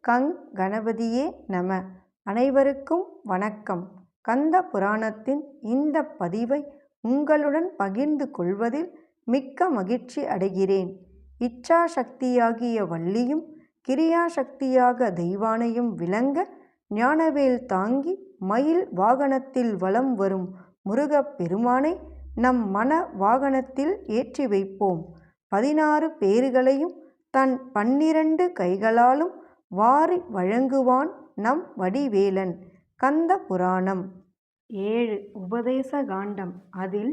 கங் கணபதியே நம. அனைவருக்கும் வணக்கம். கந்த புராணத்தின் இந்த பதிவை உங்களுடன் பகிர்ந்து கொள்வதில் மிக்க மகிழ்ச்சி அடைகிறேன். இச்சாசக்தியாகிய வள்ளியும் கிரியாசக்தியாக தெய்வானையும் விளங்க ஞானவேல் தாங்கி மயில் வாகனத்தில் வலம் வரும் முருகப் பெருமானை நம் மன வாகனத்தில் ஏற்றி வைப்போம். 16 பேறுகளையும் தன் 12 கைகளாலும் வாரி வழங்குவான் நம் வடிவேலன். கந்த புராணம் 7 உபதேச காண்டம். அதில்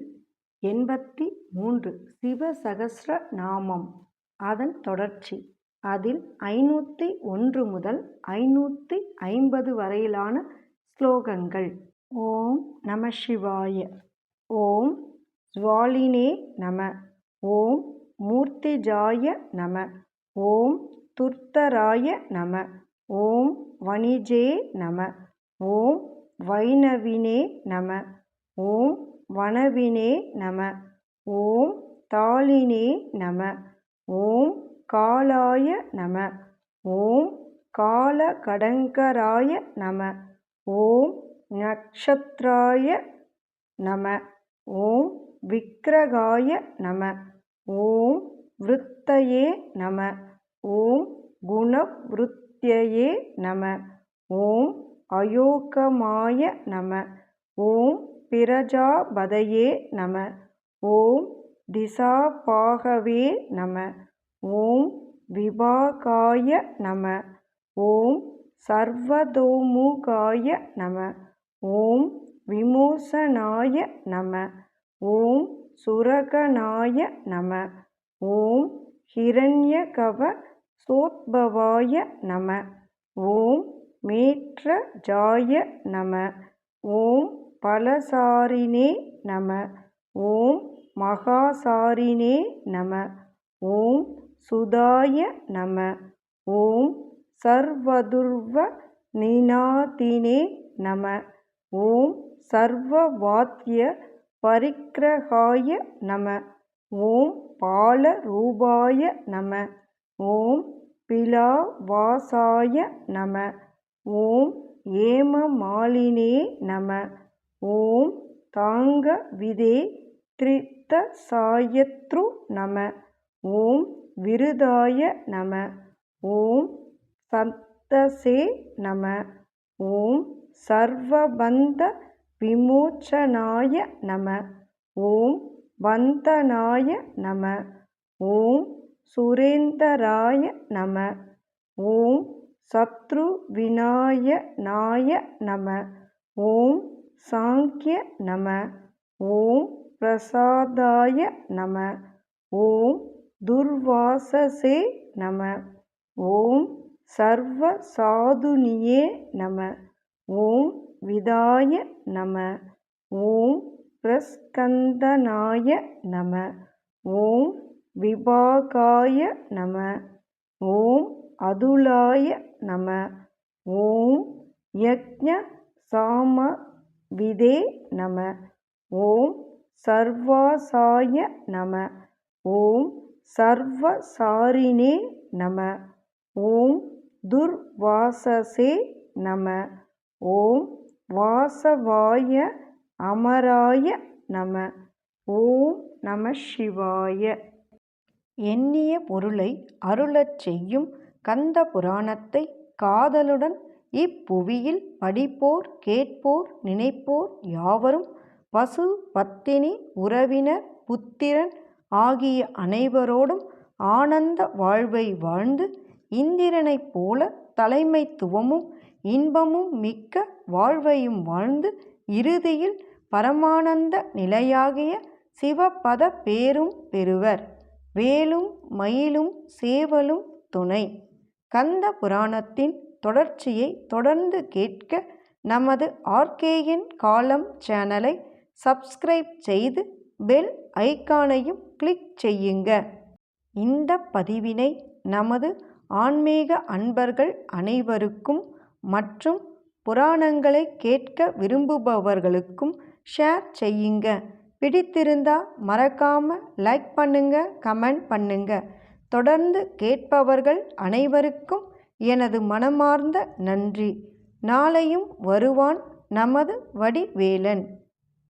83 சிவசகஸ்ர நாமம். அதன் தொடர்ச்சி. அதில் 501 முதல் 550 வரையிலான ஸ்லோகங்கள். ஓம் நம சிவாய. ஓம் ஜ்வாலினே நம. ஓம் மூர்த்திஜாய நம. ஓம் துர்த்தராய நம. ஓம் வணிஜே நம. ஓம் வைணவினே நம. ஓம் வனவினே நம. ஓம் தாளினே நம. ஓம் காலாய நம. ஓம் காலகடங்கராய நம. ஓம் நக்ஷத்ராய நம. ஓம் விக்கிரகாய நம. ஓம் விருத்தயே நம. ஓம் குணவ்ருத்யயே நம. ஓம் அயோகமாய நம. ஓம் பிரஜாபதயே நம. ஓம் திசாபாகவே நம. ஓம் விபாகாய நம. ஓம் சர்வதோமுகாய நம. ஓம் விமோசனாய நம. ஓம் சுரகனாய நம. ஓம் ஹிரண்யகவ சோத்பவாய நம. ஓம் மேற்றஜாய நம. ஓம் பலசாரிணே நம. ஓம் மகாசாரிணே நம. ஓம் சுதாய நம. ஓம் சர்வதுர்வ நிநாதினே நம. ஓம் சர்வவாத்ய பரிக்ரகாய நம. ஓம் பாலரூபாய நம. ஓம் பிலாவாசாய நம. ஓம் ஏமமாலினே நம. ஓம் தாங்கவிதே த்ரிதசாயத்ரு நம. ஓம் விருதாய நம. ஓம் சந்தசே நம. ஓம் சர்வபந்த விமோச்சனாய நம. ஓம் வந்தனாய நம. ஓம் சுரேந்தராய நம. ஓம் சத்ருவிநாயனாய நம. ஓம் சாங்கிய நம. ஓம் பிரசாதாய நம. ஓம் துர்வாசசே நம. ஓம் சர்வசாதுனியே நம. ஓம் விதாய நம. ஓம் பிரஸ்கந்தனாய நம. ஓம் விபாகாய நம. ஓம் அதுலாய நம. ஓம் யக்ஞ சாமவிதே நம. ஓம் சர்வாசாய நம. ஓம் சர்வசாரிணே நம. ஓம் துர்வாசசே நம. ஓம் வாசவாய அமராய நம. ஓம் நம சிவாய. எண்ணிய பொருளை அருளச் செய்யும் கந்த புராணத்தை காதலுடன் இப்புவியில் படிப்போர் கேட்போர் நினைப்போர் யாவரும் பசு பத்தினி உறவினர் புத்திரன் ஆகிய அனைவரோடும் ஆனந்த வாழ்வை வாழ்ந்து இந்திரனைப் போல தலைமைத்துவமும் இன்பமும் மிக்க வாழ்வையும் வாழ்ந்து இறுதியில் பரமானந்த நிலையாகிய சிவபத பேரும் பெறுவர். வேலும் மயிலும் சேவலும் துணை. கந்த புராணத்தின் தொடர்ச்சியை தொடர்ந்து கேட்க நமது ஆர்கேஎன் காலம் சேனலை சப்ஸ்கிரைப் செய்து பெல் ஐகானையும் கிளிக் செய்யுங்க. இந்த பதிவினை நமது ஆன்மீக அன்பர்கள் அனைவருக்கும் மற்றும் புராணங்களை கேட்க விரும்புபவர்களுக்கும் ஷேர் செய்யுங்க. பிடித்திருந்தா மறக்காம லைக் பண்ணுங்க, கமெண்ட் பண்ணுங்க. தொடர்ந்து கேட்பவர்கள் அனைவருக்கும் எனது மனமார்ந்த நன்றி. நாளையும் வருவான் நமது வடிவேலன்.